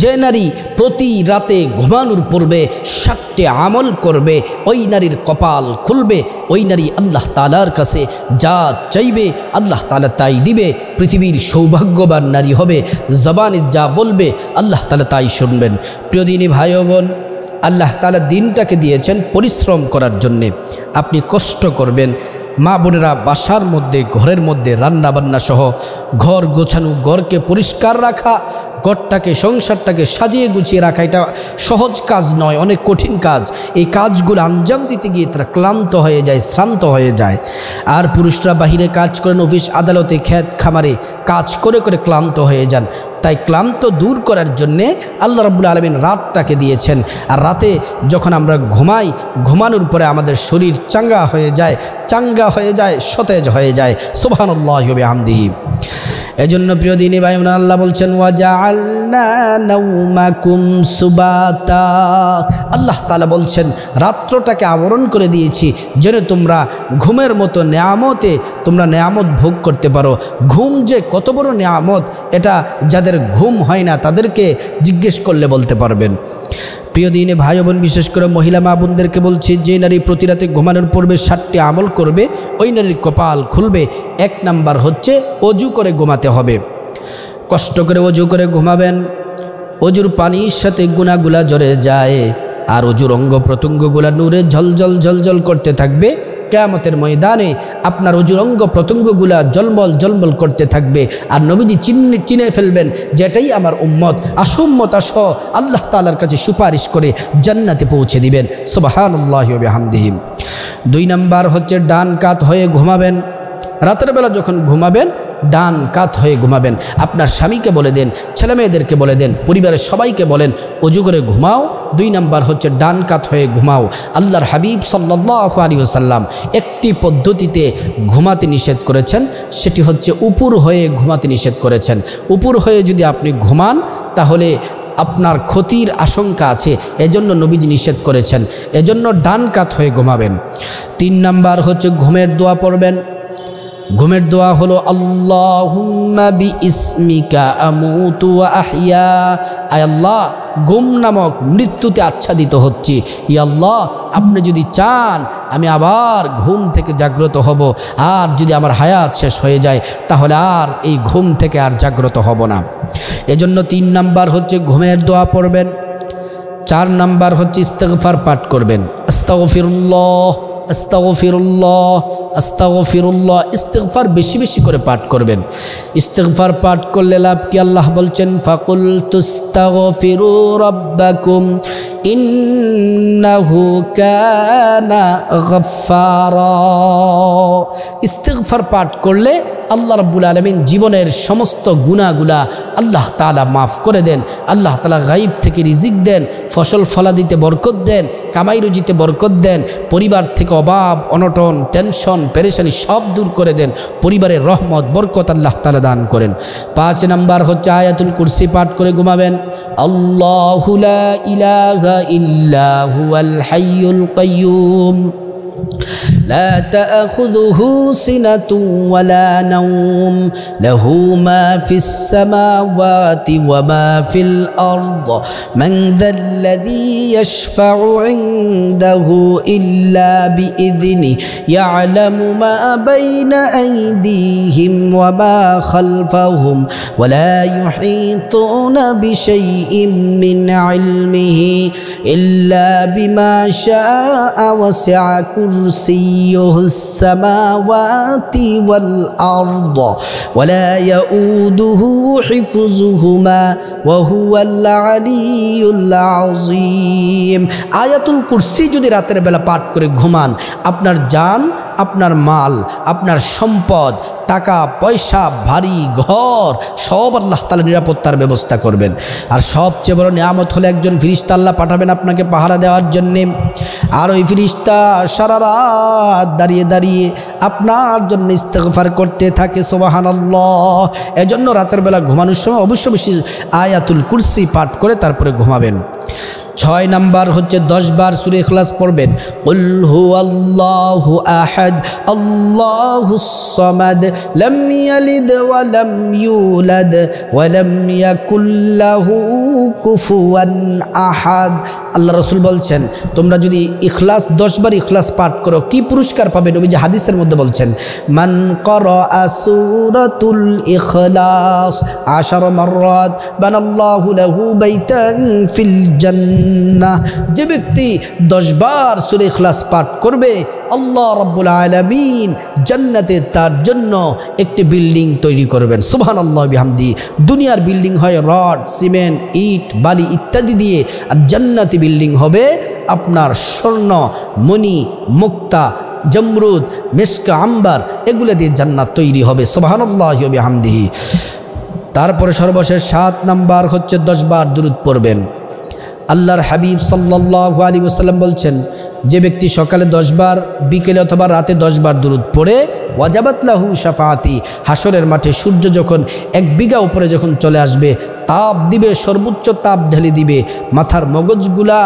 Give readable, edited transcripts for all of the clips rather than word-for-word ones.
যে নারী প্রতি রাতে ঘুমানোর পূর্বে 7টি আমল করবে ওই নারীর কপাল খুলবে, ওই নারী আল্লাহ তাআলার কাছে যা চাইবে আল্লাহ তাআলা তাই দিবে, পৃথিবীর সৌভাগ্যবান নারী হবে, জবানে যা বলবে আল্লাহ তাআলা তাই শুনবেন। প্রিয় দিনী ভাই ও বোন, আল্লাহ তাআলা দিনটাকে দিয়েছেন পরিশ্রম করার জন্যে। আপনি কষ্ট করবেন, মা বোনেরা বাসার মধ্যে ঘরের মধ্যে রান্না বান্না সহ ঘর গোছানো, ঘরকে পরিষ্কার রাখা, ঘরটাকে সংসারটাকে সাজিয়ে গুছিয়ে রাখা এটা সহজ কাজ নয়, অনেক কঠিন কাজ। এই কাজগুলো আঞ্জাম দিতে গিয়ে তারা ক্লান্ত হয়ে যায়, শ্রান্ত হয়ে যায়। আর পুরুষরা বাহিরে কাজ করেন, অফিস আদালতে, ক্ষেত খামারে কাজ করে করে ক্লান্ত হয়ে যান। তাই ক্লান্ত দূর করার জন্যে আল্লাহ রাব্বুল আলামিন রাতটাকে দিয়েছেন। আর রাতে যখন আমরা ঘুমাই, ঘুমানোর পরে আমাদের শরীর চাঙ্গা হয়ে যায়, সতেজ হয়ে যায়। সুবহানাল্লাহি ওয়া বিহামদিহি। এজন্য প্রিয় দিনী ভাই বোনেরা, আল্লাহ বলছেন ওয়াজআলনা নাওমাকুম সুবাতা। আল্লাহ তাআলা বলছেন রাত্রটাকে আবরণ করে দিয়েছি যেন তোমরা ঘুমের মতো নেয়ামতে তোমরা নেয়ামত ভোগ করতে পারো। ঘুম যে কত বড় নেয়ামত, এটা যাদের ঘুম হয় না তাদেরকে জিজ্ঞেস করলে বলতে পারবেন। প্রিয় দিনে ভাই বোন, বিশেষ করে মহিলা মা বোনদেরকে বলছি, যে নারী প্রতি রাতে ঘুমানোর পূর্বে 7টি আমল করবে ওই নারীর কপাল খুলবে। 1 নাম্বার হচ্ছে অজু করে ঘুমাতে হবে। কষ্ট করে অজু করে ঘুমাবেন, অজুর পানির সাথে গুনাহগুলা ঝরে যায় আর অজুর অঙ্গ প্রত্যঙ্গগুলা নূরে ঝলঝল ঝলঝল করতে থাকবে। কিয়ামতের ময়দানে আপনার অজুর অঙ্গ প্রত্যঙ্গগুলা জলমল জলমল করতে থাকবে। আর নবীজি চিনে ফেলবেন যেটাই আমার উম্মত, উম্মত আসো, আল্লাহ তাআলার কাছে সুপারিশ করে জান্নাতে পৌঁছে দিবেন। সুবহানাল্লাহি ওয়া বিহামদিহি। 2 নাম্বার হচ্ছে ডান কাত হয়ে ঘুমাবেন। রাতের বেলা যখন ঘুমাবেন ডান কাত হয়ে ঘুমাবেন। আপনার স্বামীকে বলে দেন, ছেলে মেয়েদেরকে বলে দেন, পরিবারের সবাইকে বলেন অজু করে ঘুমাও। 2 নাম্বার হচ্ছে ডান কাত হয়ে ঘুমাও। আল্লাহর হাবিব সাল্লাল্লাহু আলাইহি ওয়াসাল্লাম একটি পদ্ধতিতে ঘুমাতে নিষেধ করেছেন, সেটি হচ্ছে উপর হয়ে ঘুমাতে নিষেধ করেছেন। উপর হয়ে যদি আপনি ঘুমান তাহলে আপনার ক্ষতির আশঙ্কা আছে, এজন্য নবীজি নিষেধ করেছেন। এজন্য ডান কাত হয়ে ঘুমাবেন। 3 নাম্বার হচ্ছে ঘুমের দোয়া পড়বেন। ঘুমের দোয়া হলো আল্লাহুম্মা বিইসমিকা আমুতু ওয়া আহইয়া। আয় আল্লাহ, ঘুম নামক মৃত্যুতে আচ্ছাদিত হচ্ছি। ইয়া আল্লাহ, আপনি যদি চান আমি আবার ঘুম থেকে জাগ্রত হব, আর যদি আমার হায়াত শেষ হয়ে যায় তাহলে আর এই ঘুম থেকে আর জাগ্রত হব না। এজন্য 3 নাম্বার হচ্ছে ঘুমের দোয়া পড়বেন। 4 নাম্বার হচ্ছে ইস্তিগফার পাঠ করবেন। আস্তাগফিরুল্লাহ আস্তাগফিরুল্লাহ আস্তাগফিরুল্লাহ। ইস্তিগফার বেশি বেশি করে পাঠ করবেন। ইস্তিগফার পাঠ করলে লাভ কি? আল্লাহ বলছেন ফাকুল তুস্তাগফিরু রাব্বাকুম ইন্নাহু কানা গফফারা। ইস্তিগফার পাঠ করলে আল্লাহ রাব্বুল আলামিন জীবনের সমস্ত গুনাহগুলা আল্লাহ তাআলা মাফ করে দেন। আল্লাহ তাআলা গায়ব থেকে রিজিক দেন, ফসল ফলাদিতে বরকত দেন, কামাই রুজিতে বরকত দেন, পরিবার থেকে অভাব অনটন টেনশন পেরেশানি সব দূর করে দেন, পরিবারের রহমত বরকত আল্লাহ তাআলা দান করেন। 5 নাম্বার হচ্ছে আয়াতুল কুরসি পাঠ করে ঘুমাবেন। আল্লাহু লা ইলাহা ইল্লা হুয়াল হাইয়ুল কাইয়্যুম لا تأخذه سنة ولا نوم له ما في السماوات وما في الأرض من ذا الذي يشفع عنده إلا بإذنه يعلم ما بين أيديهم وما خلفهم ولا يحيطون بشيء من علمه إلا بما شاء وسع كرسيه السماوات والأرض ولا يؤوده حفظهما وهو العلي العظيم। আয়াতুল কুরসি যদি রাতের বেলা পাঠ করে ঘুমান, আপনার জান, আপনার মাল, আপনার সম্পদ, টাকা পয়সা, বাড়ি ঘর সব আল্লাহ তাআলা নিরাপত্তার ব্যবস্থা করবেন। আর সবচেয়ে বড় নিয়ামত হলো একজন ফেরেশতা আল্লাহ পাঠাবেন আপনাকে পাহারা দেওয়ার জন্যে। আর ওই ফেরেশতা সারা রাত দাঁড়িয়ে দাঁড়িয়ে আপনার জন্য ইস্তিগফার করতে থাকে। সুবহানাল্লাহ। এজন্য রাতের বেলা ঘুমানোর সময় অবশ্যই বেশি আয়াতুল কুরসি পাঠ করে তারপরে ঘুমাবেন। 6 নাম্বার হচ্ছে 10 বার সূরা ইখলাস পড়বেন। কুল হুয়াল্লাহু আহাদ আল্লাহুস সামাদ লাম ইয়ালিদ ওয়া লাম ইউলাদ ওয়া লাম ইয়াকুল লাহু কুফুয়ান আহাদ। আল্লাহ রাসূল বলছেন তোমরা যদি ইখলাস 10 বার ইখলাস পাঠ করো কি পুরস্কার পাবে? নবীজি হাদিসের মধ্যে বলছেন মান ক্বারাআ সূরাতুল ইখলাস 10 মাররাত বানাল্লাহু লাহু বাইতান ফিল জান্নাহ। যে ব্যক্তি 10 বার সূরা ইখলাস পাঠ করবে আল্লাহ রাব্বুল আলামিন জান্নাতে তার জন্য একটি বিল্ডিং তৈরি করবেন। সুবহানাল্লাহ বিহামদি। দুনিয়ার বিল্ডিং হয় রড, সিমেন্ট, ইট, বালি ইত্যাদি দিয়ে, আর জান্নাতি বিল্ডিং হবে আপনার স্বর্ণ, মণি, মুক্তা, জমরুদ, মিশকা, আম্বার এগুলো দিয়ে জান্নাত তৈরি হবে। সুবহানাল্লাহ বিহামদিহি। তারপরে সর্বশেষ 7 নাম্বার হচ্ছে 10 বার দুরূদ পড়বেন। আল্লাহর হাবিব সাল্লাল্লাহু আলাইহি ওয়াসাল্লাম বলছেন যে ব্যক্তি সকালে 10 বার, বিকেলে অথবা রাতে 10 বার দুরূদ পড়ে ওয়াজাবাত লাহু শাফাআতি, হাসরের মাঠে সূর্য যখন 1 বিঘা উপরে যখন চলে আসবে, তাপ দিবে, সর্বোচ্চ তাপ ঢেলে দিবে, মাথার মগজগুলা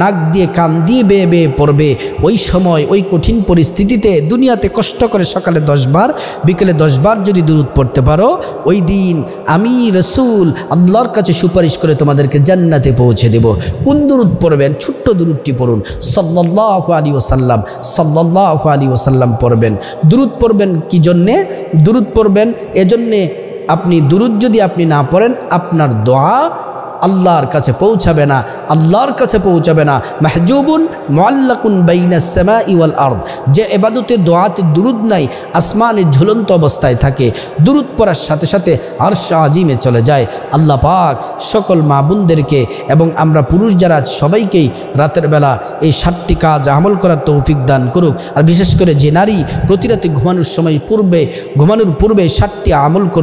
নাক দিয়ে কান দিয়ে বেয়ে বেয়ে পড়বে। ওই সময় ওই কঠিন পরিস্থিতিতে দুনিয়াতে কষ্ট করে সকালে 10 বার, বিকেলে 10 বার যদি দুরূদ পড়তে পারো, ওই দিন আমি রাসূল আল্লাহর কাছে সুপারিশ করে তোমাদেরকে জান্নাতে পৌঁছে দেব। কোন দুরূদ পড়বেন? ছোট্ট দুরূদটি পড়ুন, সাল্লাল্লাহু আলাইহি ওয়াসাল্লাম, সাল্লাল্লাহু আলাইহি ওয়াসাল্লাম পড়বেন। দুরূদ পড়বেন কি জন্যে? দুরূদ পড়বেন এজন্যে আপনি দুরূদ যদি আপনি না পড়েন আপনার দোয়া আল্লাহর কাছে পৌঁছাবে না, আল্লাহর কাছে পৌঁছাবে না। মাহজুবুন মুআল্লাকুন বাইনাস সামাই ওয়াল আরদ, যে ইবাদতে দোয়াতে দুরূদ নাই আসমানে ঝুলন্ত অবস্থায় থাকে, দুরূদ পড়ার সাথে সাথে আরশ আজিমে চলে যায়। আল্লাহ পাক সকল মা বোনদেরকে এবং আমরা পুরুষ যারা সবাইকেই রাতের বেলা এই 7টি কাজ আমল করার তৌফিক দান করুক। আর বিশেষ করে যে নারী প্রতি রাতে ঘুমানোর পূর্বে 7টি আমল করবে